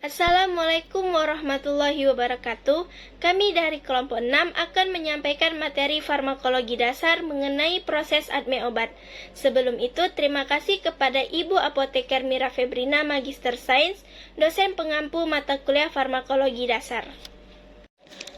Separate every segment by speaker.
Speaker 1: Assalamualaikum warahmatullahi wabarakatuh. Kami dari kelompok 6 akan menyampaikan materi farmakologi dasar mengenai proses ADME obat. Sebelum itu, terima kasih kepada Ibu Apoteker Mira Febrina, Magister Sains, dosen pengampu mata kuliah farmakologi dasar.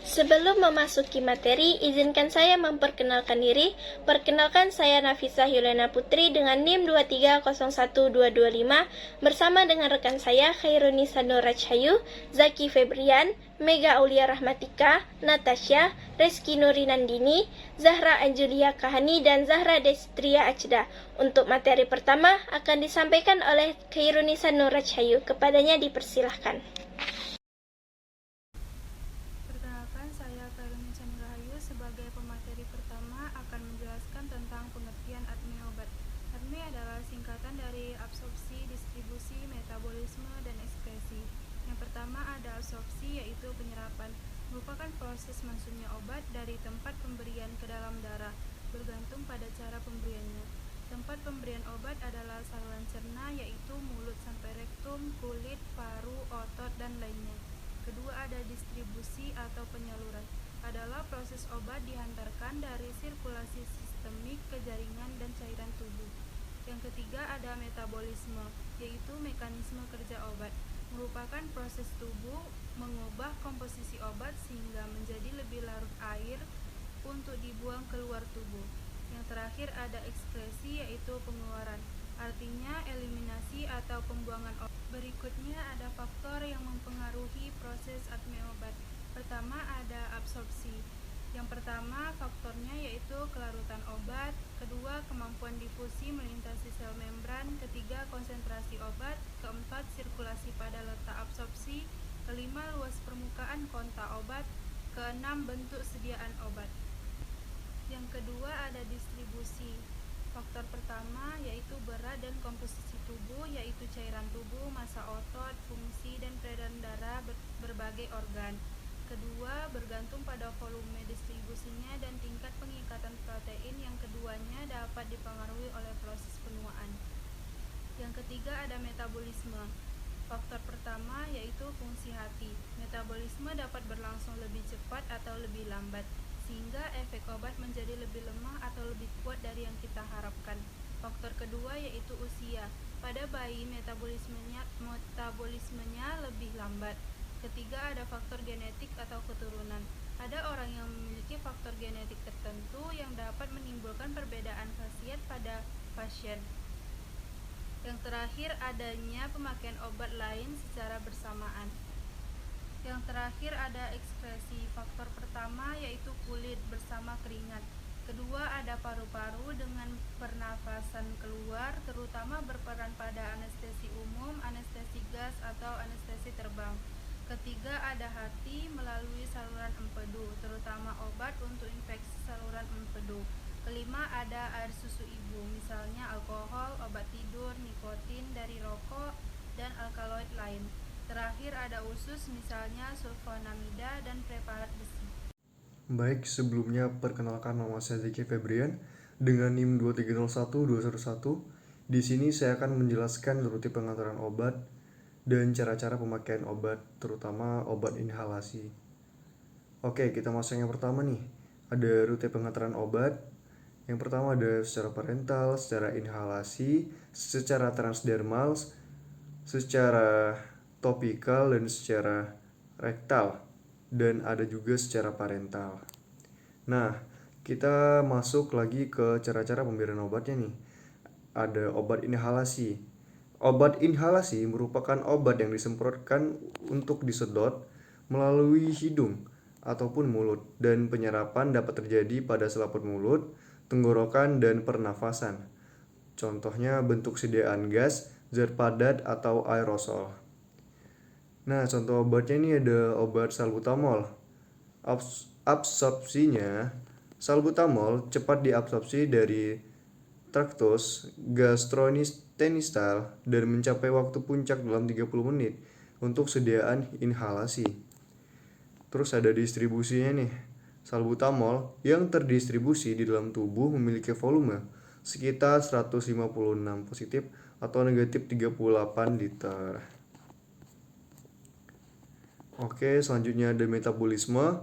Speaker 1: Sebelum memasuki materi, izinkan saya memperkenalkan diri. Perkenalkan, saya Nafisa Yulena Putri dengan NIM 2301225 bersama dengan rekan saya Khairunisa Nur Rajhayu, Zaki Febrian, Mega Aulia Rahmatika, Natasha, Reski Nurinandini, Zahra Anjulia Kahani, dan Zahra Destria Acda. Untuk materi pertama akan disampaikan oleh Khairunisa Nur Rajhayu. Kepadanya dipersilahkan.
Speaker 2: Perkenalkan, saya Karolin Rahayu sebagai pemateri pertama akan menjelaskan tentang pengertian ADME obat. ADME adalah singkatan dari absorpsi, distribusi, metabolisme, dan ekskresi. Yang pertama ada absorpsi, yaitu penyerapan, merupakan proses masuknya obat dari tempat pemberian ke dalam darah, bergantung pada cara pemberiannya. Tempat pemberian obat adalah saluran cerna, yaitu mulut sampai rektum, kulit, paru, otot, dan lainnya. Kedua ada distribusi atau penyaluran, adalah proses obat dihantarkan dari sirkulasi sistemik ke jaringan dan cairan tubuh. Yang ketiga ada metabolisme, yaitu mekanisme kerja obat, merupakan proses tubuh mengubah komposisi obat sehingga menjadi lebih larut air untuk dibuang keluar tubuh. Yang terakhir ada ekskresi, yaitu pengeluaran, artinya eliminasi atau pembuangan obat. Berikutnya ada faktor yang mempengaruhi proses ADME obat. Pertama ada absorpsi. Yang pertama faktornya yaitu kelarutan obat, kedua kemampuan difusi melintasi sel membran, ketiga konsentrasi obat, keempat sirkulasi pada letak absorpsi, kelima luas permukaan kontak obat, keenam bentuk sediaan obat. Yang kedua ada distribusi. Faktor pertama yaitu berat dan komposisi tubuh, yaitu cairan tubuh, massa otot, fungsi dan peredaran darah berbagai organ. Kedua, bergantung pada volume distribusinya dan tingkat pengikatan protein. Yang keduanya dapat dipengaruhi oleh proses penuaan. Yang ketiga ada metabolisme. Faktor pertama yaitu fungsi hati. Metabolisme dapat berlangsung lebih cepat atau lebih lambat, sehingga efek obat menjadi lebih lemah atau lebih kuat dari yang kita harapkan. Faktor kedua yaitu usia. Pada bayi metabolismenya lebih lambat. Ketiga ada faktor genetik atau keturunan. Ada orang yang memiliki faktor genetik tertentu yang dapat menimbulkan perbedaan khasiat pada pasien. Yang terakhir adanya pemakaian obat lain secara bersamaan. Yang terakhir ada ekskresi. Faktor pertama yaitu kulit bersama keringat. Kedua ada paru-paru dengan pernafasan keluar, terutama berperan pada anestesi umum, anestesi gas atau anestesi terbang. Ketiga ada hati melalui saluran empedu, terutama obat untuk infeksi saluran empedu. Kelima ada air susu ibu, misalnya alkohol, obat tidur, nikotin dari rokok, dan alkaloid lain. Terakhir ada usus, misalnya sulfonamida dan preparat besi.
Speaker 3: Baik, sebelumnya perkenalkan nama saya Zaki Febrian dengan NIM 2301211. Di sini saya akan menjelaskan rute pengaturan obat dan cara-cara pemakaian obat, terutama obat inhalasi. Oke, kita masuk yang pertama nih. Ada rute pengaturan obat. Yang pertama ada secara parental, secara inhalasi, secara transdermal, secara topikal, dan secara rektal. Dan ada juga secara parental. Nah, kita masuk lagi ke cara-cara pemberian obatnya nih. Ada obat inhalasi. Obat inhalasi merupakan obat yang disemprotkan untuk disedot melalui hidung ataupun mulut, dan penyerapan dapat terjadi pada selaput mulut, tenggorokan, dan pernafasan. Contohnya bentuk sediaan gas, zat padat, atau aerosol. Nah, contoh obatnya ini ada obat salbutamol. Absorpsinya, salbutamol cepat diabsorpsi dari traktus gastrointestinal dan mencapai waktu puncak dalam 30 menit untuk sediaan inhalasi. Terus ada distribusinya nih. Salbutamol yang terdistribusi di dalam tubuh memiliki volume sekitar 156 positif atau negatif 38 liter. Oke, selanjutnya ada metabolisme.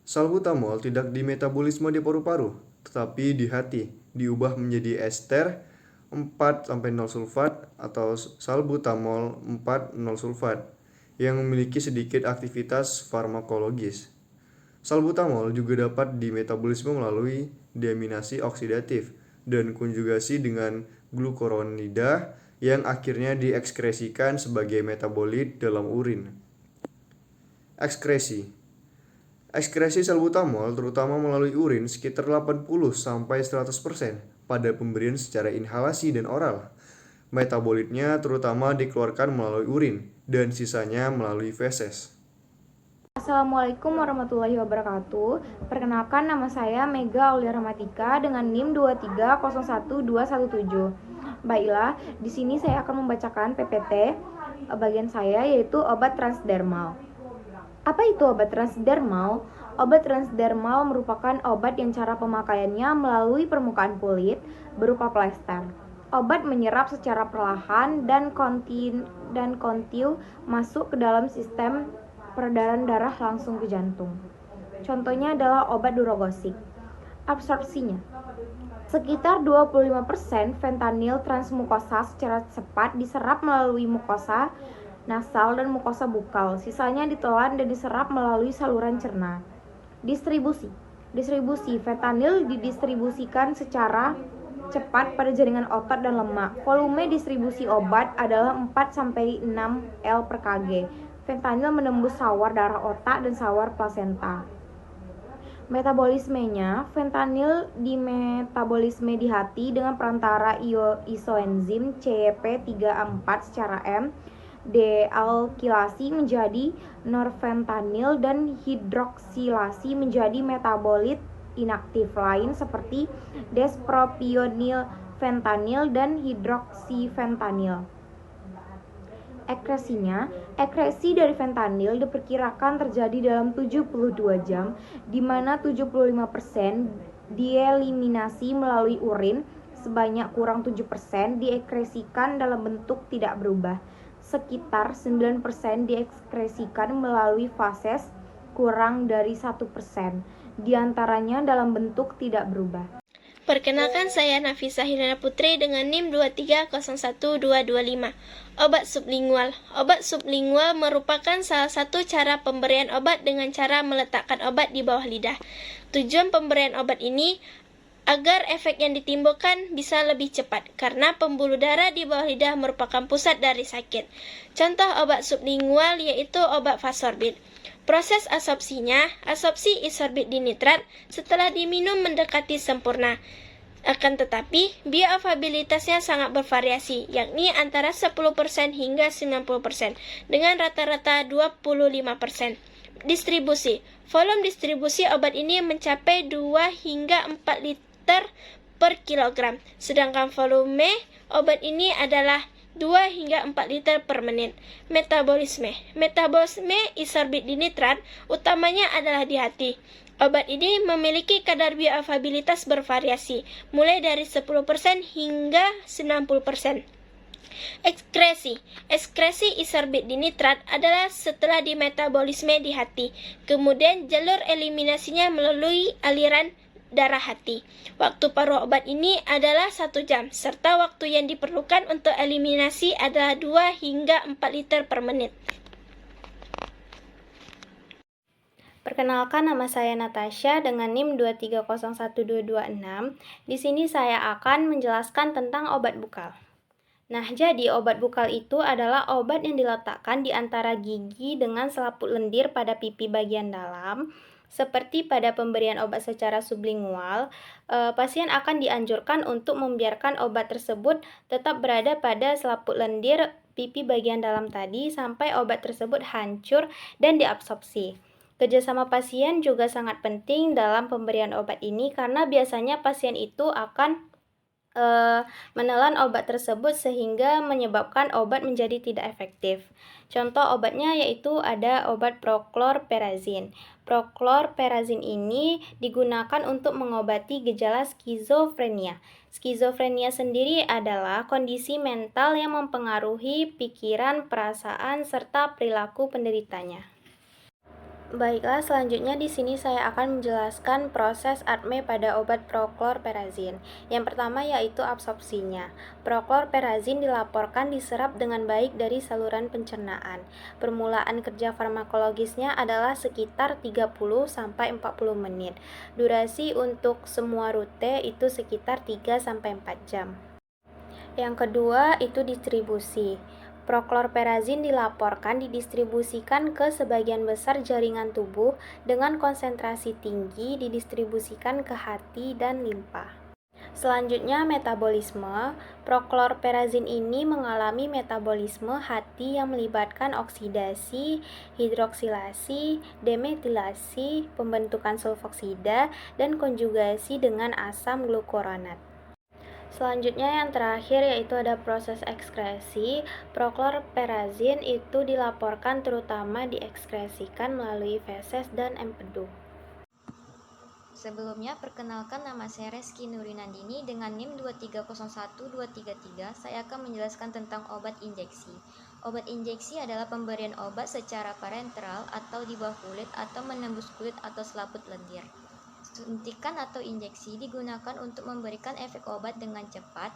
Speaker 3: Salbutamol tidak dimetabolisme di paru-paru, tetapi di hati, diubah menjadi ester 4,0 sulfat atau salbutamol 4,0 sulfat yang memiliki sedikit aktivitas farmakologis. Salbutamol juga dapat dimetabolisme melalui deaminasi oksidatif dan konjugasi dengan glukuronida yang akhirnya diekskresikan sebagai metabolit dalam urin. Ekskresi. Ekskresi salbutamol terutama melalui urin sekitar 80-100% pada pemberian secara inhalasi dan oral. Metabolitnya terutama dikeluarkan melalui urin dan sisanya melalui feses.
Speaker 4: Assalamualaikum warahmatullahi wabarakatuh. Perkenalkan, nama saya Mega Aulia Rahmatika dengan NIM 2301217. Baiklah, di sini saya akan membacakan PPT bagian saya, yaitu obat transdermal. Apa itu obat transdermal? Obat transdermal merupakan obat yang cara pemakaiannya melalui permukaan kulit berupa plester. Obat menyerap secara perlahan dan kontiu masuk ke dalam sistem peredaran darah langsung ke jantung. Contohnya adalah obat durogosik. Absorpsinya sekitar 25% fentanyl transmukosa secara cepat diserap melalui mukosa nasal dan mukosa bukal. Sisanya ditelan dan diserap melalui saluran cerna. Distribusi fentanyl didistribusikan secara cepat pada jaringan otot dan lemak. Volume distribusi obat adalah 4-6 L per kg. Fentanyl menembus sawar darah otak dan sawar plasenta. Metabolismenya, fentanyl dimetabolisme di hati dengan perantara isoenzim CYP3A4 secara M, dealkilasi menjadi norfentanyl dan hidroksilasi menjadi metabolit inaktif lain seperti despropionilfentanyl dan hidroksifentanyl. Ekresi dari fentanyl diperkirakan terjadi dalam 72 jam, di mana 75% dieliminasi melalui urin, sebanyak kurang 7% diekskresikan dalam bentuk tidak berubah, sekitar 9% diekskresikan melalui fases, kurang dari 1%, diantaranya dalam bentuk tidak berubah.
Speaker 1: Perkenalkan, saya Nafisa Hilana Putri dengan NIM 2301225. Obat sublingual. Obat sublingual merupakan salah satu cara pemberian obat dengan cara meletakkan obat di bawah lidah. Tujuan pemberian obat ini agar efek yang ditimbulkan bisa lebih cepat, karena pembuluh darah di bawah lidah merupakan pusat dari sakit. Contoh obat sublingual yaitu obat Fasorbit. Proses absorpsinya, absorpsi isorbit dinitrat setelah diminum mendekati sempurna. Akan tetapi, bioavailabilitasnya sangat bervariasi, yakni antara 10% hingga 90%, dengan rata-rata 25%. Distribusi. Volume distribusi obat ini mencapai 2 hingga 4 liter per kilogram, sedangkan volume obat ini adalah 2 hingga 4 liter per menit. Metabolisme isorbit dinitrat utamanya adalah di hati. Obat ini memiliki kadar bioavailabilitas bervariasi, mulai dari 10% hingga 90%. Ekskresi isorbit dinitrat adalah setelah dimetabolisme di hati. Kemudian jalur eliminasinya melalui aliran darah hati. Waktu paruh obat ini adalah 1 jam, serta waktu yang diperlukan untuk eliminasi adalah 2 hingga 4 liter per menit.
Speaker 4: Perkenalkan, nama saya Natasha dengan NIM 2301226. Di sini saya akan menjelaskan tentang obat bukal. Nah, jadi obat bukal itu adalah obat yang diletakkan di antara gigi dengan selaput lendir pada pipi bagian dalam. Seperti pada pemberian obat secara sublingual, pasien akan dianjurkan untuk membiarkan obat tersebut tetap berada pada selaput lendir pipi bagian dalam tadi sampai obat tersebut hancur dan diabsorpsi. Kerjasama pasien juga sangat penting dalam pemberian obat ini karena biasanya pasien itu akan menelan obat tersebut sehingga menyebabkan obat menjadi tidak efektif. Contoh obatnya yaitu ada obat prochlorperazine. Prochlorperazine ini digunakan untuk mengobati gejala skizofrenia. Skizofrenia sendiri adalah kondisi mental yang mempengaruhi pikiran, perasaan, serta perilaku penderitanya.
Speaker 5: Baiklah, selanjutnya di sini saya akan menjelaskan proses ADME pada obat proklorperazin. Yang pertama yaitu absorpsinya. Proklorperazin dilaporkan diserap dengan baik dari saluran pencernaan. Permulaan kerja farmakologisnya adalah sekitar 30-40 menit. Durasi untuk semua rute itu sekitar 3-4 jam. Yang kedua itu distribusi. Proklorperazin dilaporkan didistribusikan ke sebagian besar jaringan tubuh dengan konsentrasi tinggi didistribusikan ke hati dan limpa. Selanjutnya metabolisme. Proklorperazin ini mengalami metabolisme hati yang melibatkan oksidasi, hidroksilasi, demetilasi, pembentukan sulfoksida, dan konjugasi dengan asam glukuronat. Selanjutnya yang terakhir yaitu ada proses ekskresi. Proklorperazin itu dilaporkan terutama diekskresikan melalui feses dan empedu.
Speaker 6: Sebelumnya, perkenalkan nama saya Reski Nurinandini dengan NIM 2301233. Saya akan menjelaskan tentang obat injeksi. Obat injeksi adalah pemberian obat secara parenteral atau di bawah kulit atau menembus kulit atau selaput lendir. Suntikan atau injeksi digunakan untuk memberikan efek obat dengan cepat,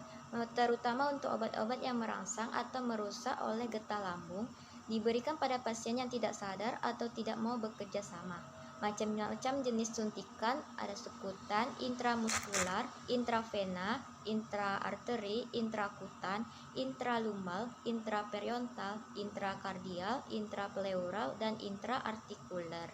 Speaker 6: terutama untuk obat-obat yang merangsang atau merusak oleh getah lambung, diberikan pada pasien yang tidak sadar atau tidak mau bekerja sama. Macam-macam jenis suntikan ada subkutan, intramuskular, intravena, intraarteri, intrakutan, intralumbal, intraperiontal, intrakardial, intrapleural, dan intraartikuler.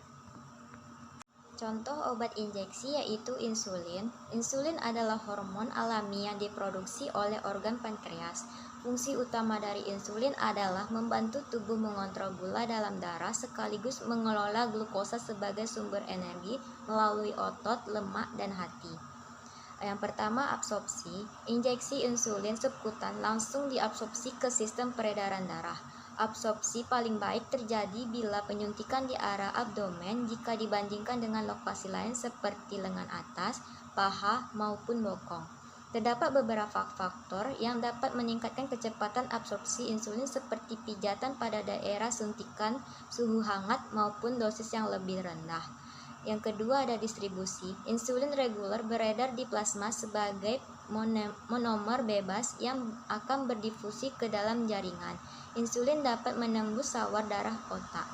Speaker 6: Contoh obat injeksi yaitu insulin. Insulin adalah hormon alami yang diproduksi oleh organ pankreas. Fungsi utama dari insulin adalah membantu tubuh mengontrol gula dalam darah sekaligus mengelola glukosa sebagai sumber energi melalui otot, lemak, dan hati. Yang pertama, absorpsi. Injeksi insulin subkutan langsung diabsorpsi ke sistem peredaran darah. Absorpsi paling baik terjadi bila penyuntikan di arah abdomen jika dibandingkan dengan lokasi lain seperti lengan atas, paha, maupun bokong. Terdapat beberapa faktor yang dapat meningkatkan kecepatan absorpsi insulin seperti pijatan pada daerah suntikan, suhu hangat, maupun dosis yang lebih rendah. Yang kedua ada distribusi. Insulin reguler beredar di plasma sebagai monomer bebas yang akan berdifusi ke dalam jaringan. Insulin dapat menembus sawar darah otak.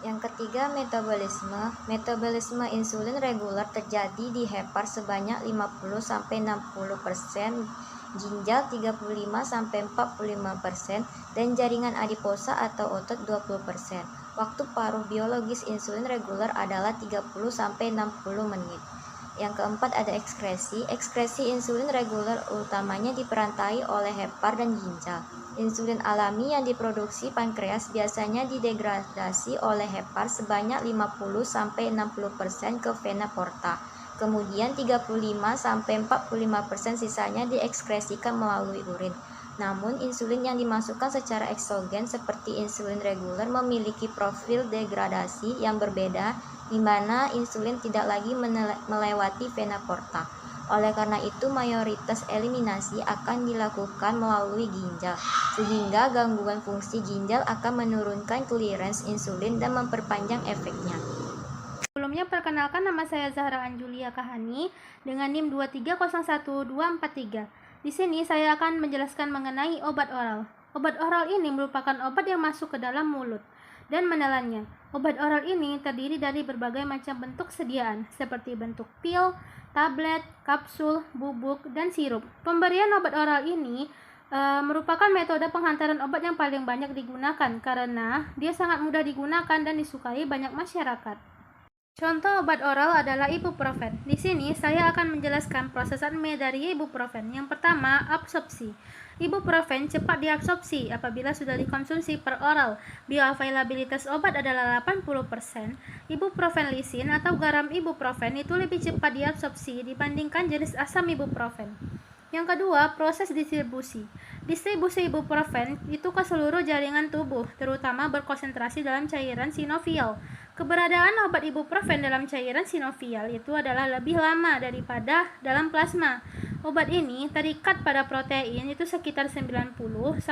Speaker 6: Yang ketiga, metabolisme. Metabolisme insulin reguler terjadi di hepar sebanyak 50-60%, ginjal 35-45%, dan jaringan adiposa atau otot 20%. Waktu paruh biologis insulin reguler adalah 30-60 menit. Yang keempat ada ekskresi. Ekskresi insulin reguler utamanya diperantai oleh hepar dan ginjal. Insulin alami yang diproduksi pankreas biasanya didegradasi oleh hepar sebanyak 50-60% ke vena porta. Kemudian 35-45% sisanya diekskresikan melalui urin. Namun insulin yang dimasukkan secara eksogen seperti insulin reguler memiliki profil degradasi yang berbeda, di mana insulin tidak lagi melewati vena porta. Oleh karena itu, mayoritas eliminasi akan dilakukan melalui ginjal, sehingga gangguan fungsi ginjal akan menurunkan clearance insulin dan memperpanjang efeknya.
Speaker 7: Sebelumnya perkenalkan nama saya Zahra Anjulia Kahani dengan NIM 2301243. Di sini saya akan menjelaskan mengenai obat oral. Obat oral ini merupakan obat yang masuk ke dalam mulut dan menelannya. Obat oral ini terdiri dari berbagai macam bentuk sediaan, seperti bentuk pil, tablet, kapsul, bubuk, dan sirup. Pemberian obat oral ini merupakan metode penghantaran obat yang paling banyak digunakan karena dia sangat mudah digunakan dan disukai banyak masyarakat. Contoh obat oral adalah ibuprofen. Di sini saya akan menjelaskan proses ADME dari ibuprofen. Yang pertama, absorpsi. Ibuprofen cepat diabsorpsi apabila sudah dikonsumsi per oral. Bioavailabilitas obat adalah 80%. Ibuprofen lisin atau garam ibuprofen itu lebih cepat diabsorpsi dibandingkan jenis asam ibuprofen. Yang kedua, proses distribusi. Distribusi ibuprofen itu ke seluruh jaringan tubuh, terutama berkonsentrasi dalam cairan sinovial. Keberadaan obat ibuprofen dalam cairan sinovial itu adalah lebih lama daripada dalam plasma. Obat ini terikat pada protein itu sekitar 90-99%,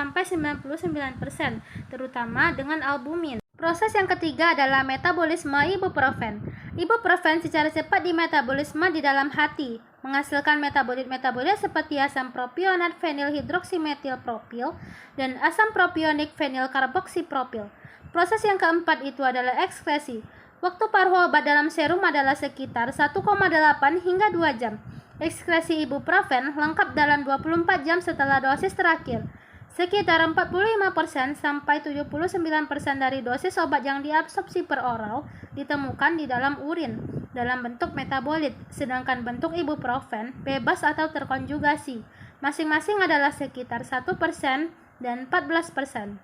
Speaker 7: terutama dengan albumin. Proses yang ketiga adalah metabolisme ibuprofen. Ibuprofen secara cepat dimetabolisme di dalam hati, menghasilkan metabolit-metabolit seperti asam propionat fenilhidroksimetilpropil dan asam propionik fenilkarboksipropil. Proses yang keempat itu adalah ekskresi. Waktu paruh obat dalam serum adalah sekitar 1,8 hingga 2 jam. Ekskresi ibuprofen lengkap dalam 24 jam setelah dosis terakhir. Sekitar 45% sampai 79% dari dosis obat yang diabsorpsi per oral ditemukan di dalam urin dalam bentuk metabolit, sedangkan bentuk ibuprofen bebas atau terkonjugasi. Masing-masing adalah sekitar 1% dan 14%.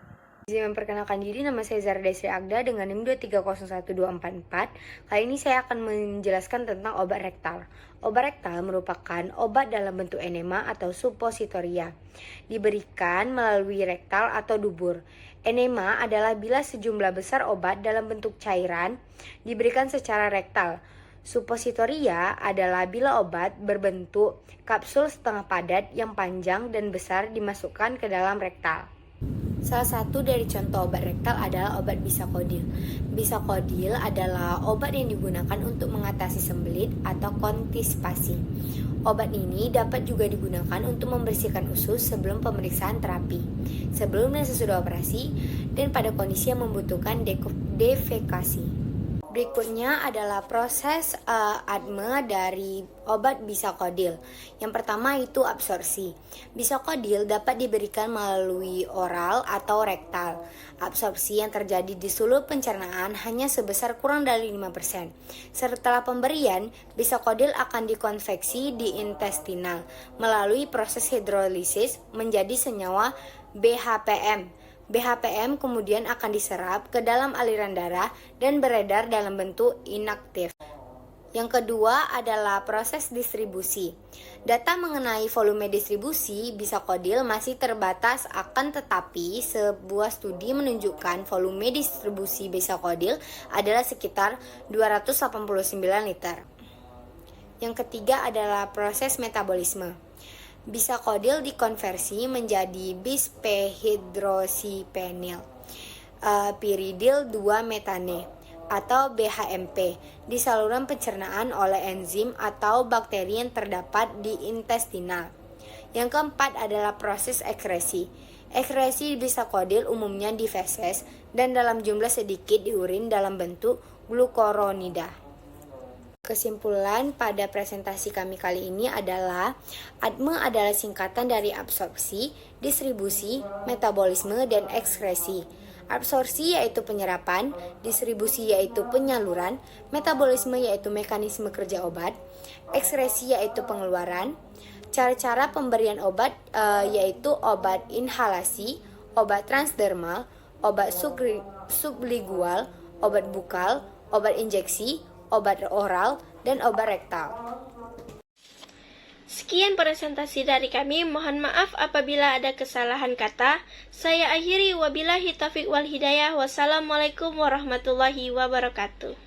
Speaker 8: Izin memperkenalkan diri, nama saya Zara Desri Agda dengan NIM 2301244. Kali ini saya akan menjelaskan tentang obat rektal. Obat rektal merupakan obat dalam bentuk enema atau suppositoria. Diberikan melalui rektal atau dubur. Enema adalah bila sejumlah besar obat dalam bentuk cairan diberikan secara rektal. Suppositoria adalah bila obat berbentuk kapsul setengah padat yang panjang dan besar dimasukkan ke dalam rektal. Salah satu dari contoh obat rektal adalah obat bisakodil. Bisakodil adalah obat yang digunakan untuk mengatasi sembelit atau konstipasi. Obat ini dapat juga digunakan untuk membersihkan usus sebelum pemeriksaan terapi, sebelum dan sesudah operasi, dan pada kondisi yang membutuhkan defekasi. Berikutnya adalah proses ADME dari obat bisakodil. Yang pertama itu absorpsi. Bisakodil dapat diberikan melalui oral atau rektal. Absorpsi yang terjadi di seluruh pencernaan hanya sebesar kurang dari 5%. Setelah pemberian, bisakodil akan dikonveksi di intestinal melalui proses hidrolisis menjadi senyawa BHPM. BHPM kemudian akan diserap ke dalam aliran darah dan beredar dalam bentuk inaktif. Yang kedua adalah proses distribusi. Data mengenai volume distribusi bisakodil masih terbatas, akan tetapi sebuah studi menunjukkan volume distribusi bisakodil adalah sekitar 289 liter. Yang ketiga adalah proses metabolisme. Bisakodil dikonversi menjadi bispehidroksipenil piridil 2-metane atau BHMP di saluran pencernaan oleh enzim atau bakteri yang terdapat di intestinal. Yang keempat adalah proses ekskresi. Ekskresi bisakodil umumnya di feses dan dalam jumlah sedikit di urin dalam bentuk glukuronida. Kesimpulan pada presentasi kami kali ini adalah ADME adalah singkatan dari absorpsi, distribusi, metabolisme, dan ekskresi. Absorpsi yaitu penyerapan, distribusi yaitu penyaluran, metabolisme yaitu mekanisme kerja obat, ekskresi yaitu pengeluaran. Cara-cara pemberian obat yaitu obat inhalasi, obat transdermal, obat sublingual, obat bukal, obat injeksi, obat oral, dan obat rektal.
Speaker 1: Sekian presentasi dari kami, mohon maaf apabila ada kesalahan kata. Saya akhiri, wabillahi taufiq wal hidayah. Wassalamualaikum warahmatullahi wabarakatuh.